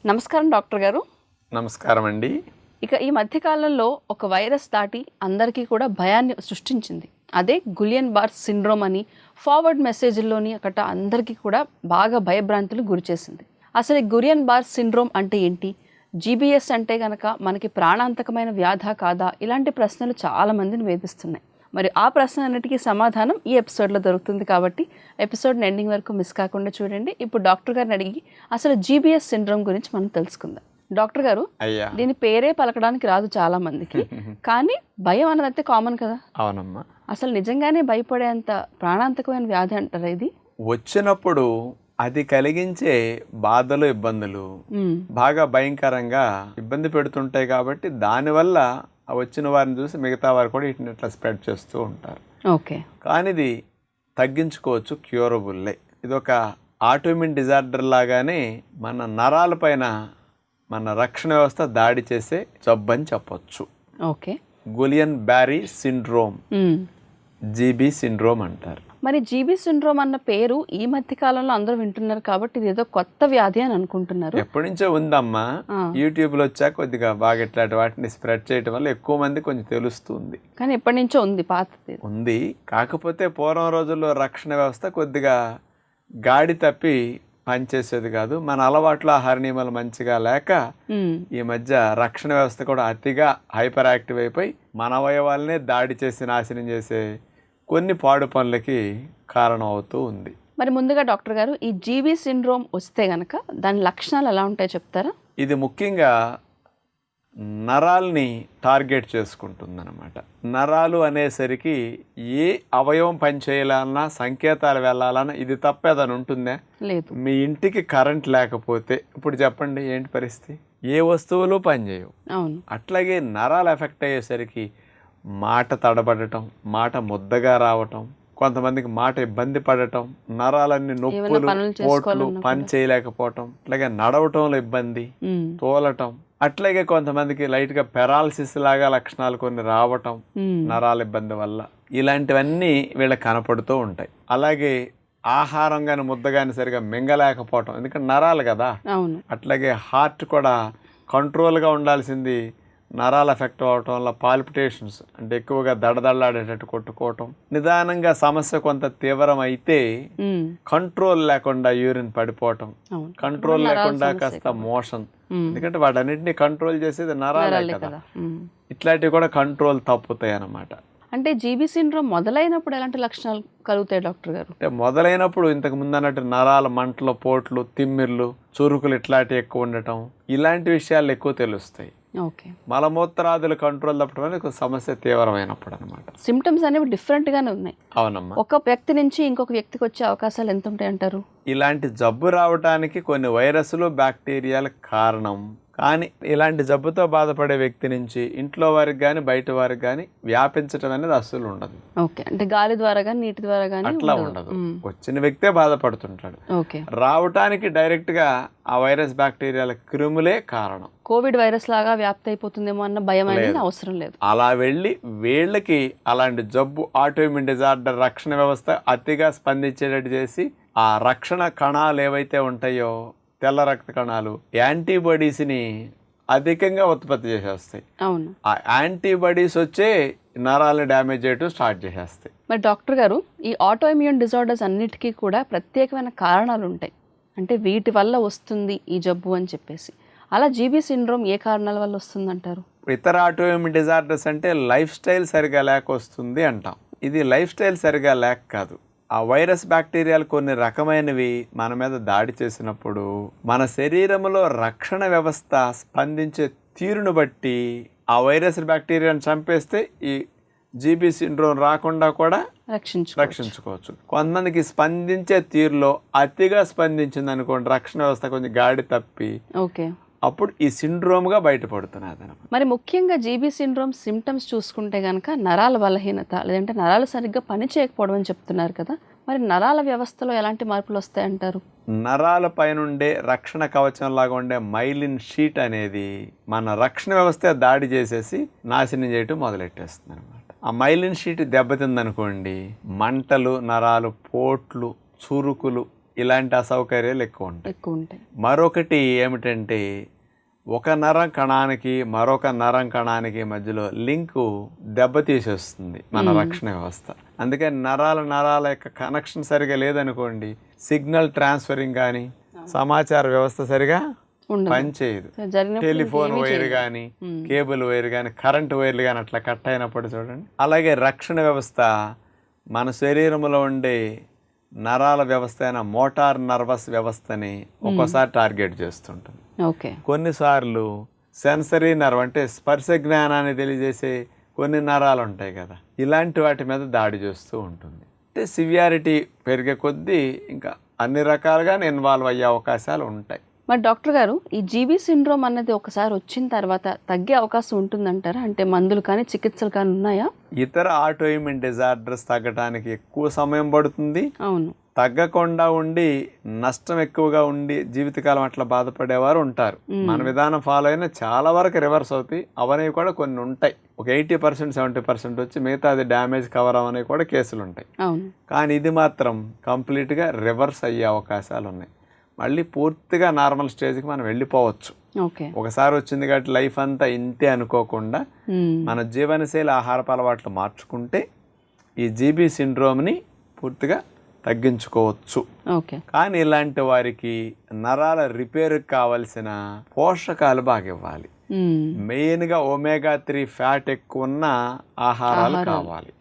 నమస్కారం డాక్టర్ గారు. నమస్కారం అండి. ఇక ఈ మధ్యకాలంలో ఒక వైరస్ దాటి అందరికీ కూడా భయాన్ని సృష్టించింది. అదే గులియన్ బార్ సిండ్రోమ్ అని ఫార్వర్డ్ మెసేజ్ల్లోని అక్కడ అందరికీ కూడా బాగా భయభ్రాంతులు గురిచేసింది. అసలు ఈ గులియన్ బార్ సిండ్రోమ్ అంటే ఏంటి, జీబీఎస్ అంటే కనుక మనకి ప్రాణాంతకమైన వ్యాధా కాదా, ఇలాంటి ప్రశ్నలు చాలామందిని వేధిస్తున్నాయి. మరి ఆ ప్రశ్న అన్నిటికీ సమాధానం ఈ ఎపిసోడ్లో దొరుకుతుంది కాబట్టి ఎపిసోడ్ని ఎండింగ్ వరకు మిస్ కాకుండా చూడండి. ఇప్పుడు డాక్టర్ గారిని అడిగి అసలు జీబీఎస్ సిండ్రోమ్ గురించి మనం తెలుసుకుందాం. డాక్టర్ గారు, దీని పేరే పలకడానికి రాదు చాలా మందికి, కానీ భయం అన్నదైతే కామన్ కదా. అవునమ్మా. అసలు నిజంగానే భయపడేంత ప్రాణాంతకమైన వ్యాధి అంటారా ఇది? వచ్చినప్పుడు అది కలిగించే బాధలు, ఇబ్బందులు బాగా భయంకరంగా ఇబ్బంది పెడుతుంటాయి కాబట్టి దానివల్ల వచ్చిన వారిని చూసి మిగతా వారు కూడా వీటిని ఇట్లా స్ప్రెడ్ చేస్తూ ఉంటారు. ఓకే. కానీ ఇది తగ్గించుకోవచ్చు, క్యూరబుల్లే. ఇది ఒక ఆటోఇమ్యూన్ డిజార్డర్ లాగానే మన నరాల పైన మన రక్షణ వ్యవస్థ దాడి చేసే జబ్బు అని చెప్పొచ్చు. ఓకే. గులియన్ బారీ సిండ్రోమ్, జీబీ సిండ్రోమ్ అంటారు. మరి జీబీ సిండ్రోమ్ అన్న పేరు ఈ మధ్య కాలంలో అందరూ వింటున్నారు కాబట్టి ఇది ఏదో కొత్త వ్యాధి అని అనుకుంటున్నారు. ఎప్పటి నుంచో ఉందమ్మా. యూట్యూబ్ లో వచ్చాక కొద్దిగా బాగా ఇట్లాంటి వాటిని స్ప్రెడ్ చేయడం వల్ల ఎక్కువ మంది కొంచెం తెలుస్తుంది. కానీ ఎప్పటి నుంచో ఉంది, పాతది ఉంది. కాకపోతే పూర్వం రోజుల్లో రక్షణ వ్యవస్థ కొద్దిగా గాడి తప్పి పనిచేసేది కాదు. మన అలవాట్లు, ఆహార నియమాలు మంచిగా లేక ఈ మధ్య రక్షణ వ్యవస్థ కూడా అతిగా హైపర్ యాక్టివ్ అయిపోయి మన అవయవాలనే దాడి చేసి నాశనం చేసే కొన్ని పాడు పనులకి కారణం అవుతూ ఉంది. మరి ముందుగా డాక్టర్ గారు, ఈ జీబీ సిండ్రోమ్ వస్తే గనక దాని లక్షణాలు ఎలా ఉంటాయో చెప్తారా? ఇది ముఖ్యంగా నరాల్ని టార్గెట్ చేసుకుంటుందన్నమాట. నరాలు అనేసరికి ఏ అవయవం పనిచేయాలన్నా, సంకేతాలు వెళ్ళాలన్నా ఇది తప్పేదని ఉంటుందా? లేదు. మీ ఇంటికి కరెంట్ లేకపోతే ఇప్పుడు చెప్పండి ఏంటి పరిస్థితి? ఏ వస్తువులు పనిచేయవు. అవును. అట్లాగే నరాలు ఎఫెక్ట్ అయ్యేసరికి మాట తడబడటం, మాట ముద్దగా రావటం, కొంతమందికి మాట ఇబ్బంది పడటం, నరాలన్నీ నొప్పులు, పోట్లు, పని చేయలేకపోవటం, అట్లాగే నడవటంలో ఇబ్బంది, తోలటం, అట్లాగే కొంతమందికి లైట్ గా పెరాలసిస్ లాగా లక్షణాలు కొన్ని రావటం నరాల ఇబ్బంది వల్ల. ఇలాంటివన్నీ వీళ్ళకి కనపడుతూ ఉంటాయి. అలాగే ఆహారం కానీ ముద్ద కానీ సరిగా మింగలేకపోవటం, ఎందుకంటే నరాలు కదా. అట్లాగే హార్ట్ కూడా కంట్రోల్గా ఉండాల్సింది నరాలు ఎఫెక్ట్ అవటం వల్ల పాల్పిటేషన్స్, అంటే ఎక్కువగా దడదళ్ళాడేటట్టు కొట్టుకోవటం, నిదానంగా సమస్య కొంత తీవ్రం అయితే కంట్రోల్ లేకుండా యూరిన్ పడిపోవటం, కంట్రోల్ లేకుండా కాస్త మోషన్, ఎందుకంటే వాటన్నిటిని కంట్రోల్ చేసేది నరాలే కదా. ఇట్లాంటివి కూడా కంట్రోల్ తప్పుతాయి అన్నమాట. అంటే జీబీ సిండ్రోమ్ మొదలైనప్పుడు ఎలాంటి లక్షణాలు కలుగుతాయి డాక్టర్ గారు? అంటే మొదలైనప్పుడు ఇంతకు ముందు అన్నట్టు నరాల మంటలు, పోట్లు, తిమ్మిర్లు, చురుకులు ఇట్లాంటివి ఎక్కువ ఉండటం, ఇలాంటి విషయాలు ఎక్కువ తెలుస్తాయి. ఓకే. మలమూత్రాదులు కంట్రోల్ తప్పడం అనేది సమస్య తీవ్రమైనప్పుడు అనమాట. సిమ్టమ్స్ అనేవి డిఫరెంట్ గానే ఉన్నాయి. అవునమ్మా. ఒక వ్యక్తి నుంచి ఇంకొక వ్యక్తికి వచ్చే అవకాశాలు ఎంత ఉంటాయి అంటారు? ఇలాంటి జబ్బు రావడానికి కొన్ని వైరస్లు, బ్యాక్టీరియాలు కారణం. కానీ ఇలాంటి జబ్బుతో బాధపడే వ్యక్తి నుంచి ఇంట్లో వారికి కానీ బయట వారికి కానీ వ్యాపించడం అనేది అస్సలు ఉండదు. ఓకే. అంటే గాలి ద్వారా కానీ నీటి ద్వారా కానీ అట్లా ఉండదు. వచ్చిన వ్యక్తే బాధపడుతుంటాడు. ఓకే. రావటానికి డైరెక్ట్ గా ఆ వైరస్, బ్యాక్టీరియాల క్రిములే కారణం. కోవిడ్ వైరస్ లాగా వ్యాప్తి అయిపోతుందేమో అన్న భయం అనేది అవసరం లేదు. అలా వెళ్ళి వీళ్ళకి అలాంటి జబ్బు, ఆటోఇమ్యూన్ డిజార్డర్ రక్షణ వ్యవస్థ అతిగా స్పందించేటట్టు చేసి ఆ రక్షణ కణాలు ఏవైతే ఉంటాయో, తెల్ల రక్త కణాలు, యాంటీబాడీస్ని అధికంగా ఉత్పత్తి చేసేస్తాయి. అవును. ఆ యాంటీబాడీస్ వచ్చే నరాలను డ్యామేజ్ చేయడం స్టార్ట్ చేసేస్తాయి. మరి డాక్టర్ గారు, ఈ ఆటోఇమ్యూన్ డిజార్డర్స్ అన్నిటికీ కూడా ప్రత్యేకమైన కారణాలు ఉంటాయి, అంటే వీటి వల్ల వస్తుంది ఈ జబ్బు అని చెప్పేసి. అలా జీబీ సిండ్రోమ్ ఏ కారణాల వల్ల వస్తుంది అంటారు? ఇతర ఆటోఇమ్యూన్ డిజార్డర్స్ అంటే లైఫ్ స్టైల్ సరిగా లేక వస్తుంది అంటాం. ఇది లైఫ్ స్టైల్ సరిగా లేక కాదు. ఆ వైరస్, బ్యాక్టీరియాలు కొన్ని రకమైనవి మన మీద దాడి చేసినప్పుడు మన శరీరంలో రక్షణ వ్యవస్థ స్పందించే తీరును బట్టి ఆ వైరస్, బ్యాక్టీరియాను చంపేస్తే ఈ జీబీ సిండ్రోమ్ రాకుండా కూడా రక్షించుకోవచ్చు. కొంతమందికి స్పందించే తీరులో అతిగా స్పందించింది అనుకోండి, రక్షణ వ్యవస్థ కొంచెం గాడి తప్పి అప్పుడు ఈ సిండ్రోమ్ గా బయటపడుతున్నది. మరి ముఖ్యంగా జీబీ సిండ్రోమ్ సిమ్టమ్స్ చూసుకుంటే గనక నరాల బలహీనత, లేదంటే నరాలు సరిగ్గా పని చేయకపోవడం అని చెప్తున్నారు కదా. మరి నరాల వ్యవస్థలో ఎలాంటి మార్పులు వస్తాయంటారు? నరాల పైనుండే రక్షణ కవచం లాగా ఉండే మైలిన్ షీట్ అనేది మన రక్షణ వ్యవస్థ దాడి చేసేసి నాశనం చేయటం మొదలెట్టేస్తుంది అనమాట. ఆ మైలిన్ షీట్ దెబ్బతిందనుకోండి, మంటలు, నరాలు, పోట్లు, చురుకులు, ఇలాంటి అసౌకర్యాలు ఎక్కువ ఉంటాయి. మరొకటి ఏమిటంటే ఒక నరం కణానికి మరొక నరం కణానికి మధ్యలో లింకు దెబ్బతీసేస్తుంది మన రక్షణ వ్యవస్థ. అందుకని నరాల యొక్క కనెక్షన్ సరిగా లేదనుకోండి, సిగ్నల్ ట్రాన్స్ఫరింగ్ కానీ సమాచార వ్యవస్థ సరిగా పనిచేయదు. టెలిఫోన్ వైర్ కానీ కేబుల్ వైర్ కానీ కరెంటు వైర్లు కానీ అట్లా కట్ అయినప్పుడు చూడండి. అలాగే రక్షణ వ్యవస్థ మన శరీరంలో ఉండే నరాల వ్యవస్థ అయిన మోటార్ నర్వస్ వ్యవస్థని ఒక్కోసారి టార్గెట్ చేస్తుంటుంది. కొన్నిసార్లు సెన్సరీ నర్వ్ అంటే స్పర్శ జ్ఞానాన్ని తెలియజేసే కొన్ని నరాలు ఉంటాయి కదా, ఇలాంటి వాటి మీద దాడి చేస్తూ ఉంటుంది. అంటే సివియారిటీ పెరిగే కొద్దీ ఇంకా అన్ని రకాలుగా ఇన్వాల్వ్ అయ్యే అవకాశాలు ఉంటాయి. మరి డాక్టర్ గారు, ఈ జీబీ సిండ్రోమ్ అన్నది ఒకసారి వచ్చిన తర్వాత తగ్గే అవకాశం ఉంటుందంటారా? అంటే మందులు కానీ చికిత్సలు కానీ ఉన్నాయా? ఇతర ఆటోఇమ్యూన్ డిజార్డర్స్ తగ్గడానికి ఎక్కువ సమయం పడుతుంది. అవును. తగ్గకుండా ఉండి నష్టం ఎక్కువగా ఉండి జీవితకాలం అట్లా బాధపడేవారు ఉంటారు. మన విధానం ఫాలో అయినా చాలా వరకు రివర్స్ అవుతాయి. అవనేవి కూడా కొన్ని ఉంటాయి. ఒక 80% 70% వచ్చి మిగతా అది డ్యామేజ్ కవర్ అవనేవి కూడా కేసులు ఉంటాయి. కానీ ఇది మాత్రం కంప్లీట్గా రివర్స్ అయ్యే అవకాశాలు ఉన్నాయి. మళ్ళీ పూర్తిగా నార్మల్ స్టేజ్కి మనం వెళ్ళిపోవచ్చు. ఒకసారి వచ్చింది కాబట్టి లైఫ్ అంతా ఇంతే అనుకోకుండా మన జీవనశైలి ఆహారపు అలవాట్లు మార్చుకుంటే ఈ జీబీ సిండ్రోమ్ని పూర్తిగా తగ్గించుకోవచ్చు. కానీ ఇలాంటి వారికి నరాల రిపేర్కి కావలసిన పోషకాలు బాగా ఇవ్వాలి. మెయిన్గా ఒమేగా-3 ఫ్యాట్ ఎక్కువ ఉన్న ఆహారాలు కావాలి.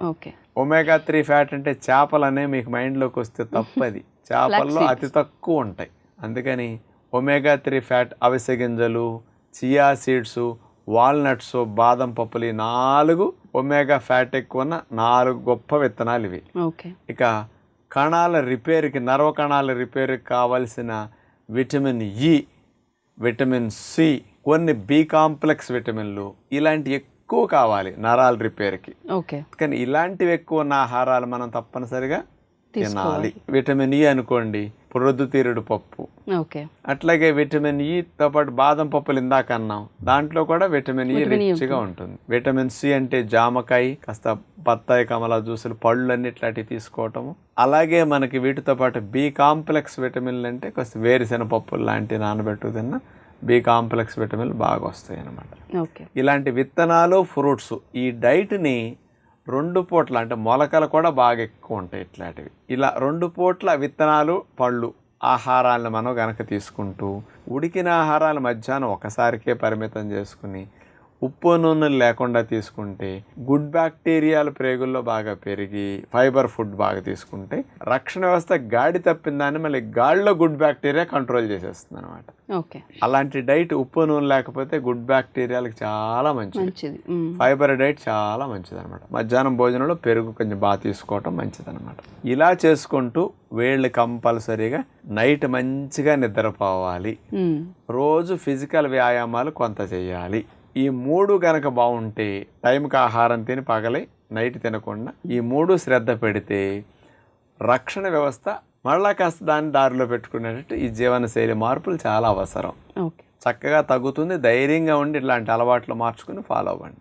ఒమేగా-3 ఫ్యాట్ అంటే చేపలనే మీకు మైండ్లోకి వస్తే తప్పది. చేపల్లో అతి తక్కువ ఉంటాయి. అందుకని ఒమేగా-3 ఫ్యాట్ అవిసె గింజలు, చియా సీడ్స్, వాల్నట్స్, బాదం పప్పులు, 4 ఒమేగా ఫ్యాట్ ఎక్కువ ఉన్న 4 గొప్ప విత్తనాలు ఇవి. ఇక కణాల రిపేర్కి, నర్వ కణాల రిపేర్కి కావలసిన విటమిన్ ఇ, విటమిన్ సి, కొన్ని బి కాంప్లెక్స్ విటమిన్లు, ఇలాంటి ఎక్కువ కావాలి నరాల రిపేర్కి. కానీ ఇలాంటివి ఎక్కువ ఉన్న ఆహారాలు మనం తప్పనిసరిగా తినాలి. విటమిన్ ఇ అనుకోండి, ప్రొద్దుతిరుడు పప్పు, అట్లాగే విటమిన్ ఇతో పాటు బాదం పప్పులు ఇందాక అన్నాం, దాంట్లో కూడా విటమిన్ ఇ రిచ్గా ఉంటుంది. విటమిన్ సి అంటే జామకాయ, కాస్త బత్తాయి, కమలా జ్యూసులు, పళ్ళు అన్ని ఇట్లాంటివి తీసుకోవటము. అలాగే మనకి వీటితో పాటు బి కాంప్లెక్స్ విటమిన్లు అంటే కాస్త వేరుశెనగ పప్పులు లాంటి నానబెట్టు తిన్న బి కాంప్లెక్స్ విటమిన్లు బాగా వస్తాయి అన్నమాట. ఇలాంటి విత్తనాలు, ఫ్రూట్స్, ఈ డైట్ని 2 పూట్ల అంటే మొలకలు కూడా బాగా ఎక్కువ ఉంటాయి ఇట్లాంటివి. ఇలా 2 పూట్ల విత్తనాలు, పళ్ళు ఆహారాలను మనం గనక తీసుకుంటూ ఉడికిన ఆహారాలు మధ్యాహ్నం ఒకసారికే పరిమితం చేసుకుని ఉప్పు నూనెలు లేకుండా తీసుకుంటే గుడ్ బ్యాక్టీరియాలు ప్రేగుల్లో బాగా పెరిగి ఫైబర్ ఫుడ్ బాగా తీసుకుంటే రక్షణ వ్యవస్థ గాడి తప్పిందాన్ని మళ్ళీ గాడిలో గుడ్ బ్యాక్టీరియా కంట్రోల్ చేసేస్తుంది అనమాట. అలాంటి డైట్ ఉప్పు నూనె లేకపోతే గుడ్ బ్యాక్టీరియాలకు చాలా మంచిది. ఫైబర్ డైట్ చాలా మంచిది అనమాట. మధ్యాహ్నం భోజనంలో పెరుగు కొంచెం బాగా తీసుకోవటం మంచిది అనమాట. ఇలా చేసుకుంటూ వీళ్ళు కంపల్సరీగా నైట్ మంచిగా నిద్రపోవాలి. రోజు ఫిజికల్ వ్యాయామాలు కొంత చేయాలి. ఈ 3 గనక బాగుంటే, టైంకి ఆహారం తిని పగలే నైట్ తినకుండా ఈ 3 శ్రద్ధ పెడితే రక్షణ వ్యవస్థ మళ్ళా కాస్త దాన్ని దారిలో పెట్టుకునేటట్టు ఈ జీవనశైలి మార్పులు చాలా అవసరం. చక్కగా తగ్గుతుంది. ధైర్యంగా ఉండి ఇట్లాంటి అలవాట్లు మార్చుకుని ఫాలో అవ్వండి.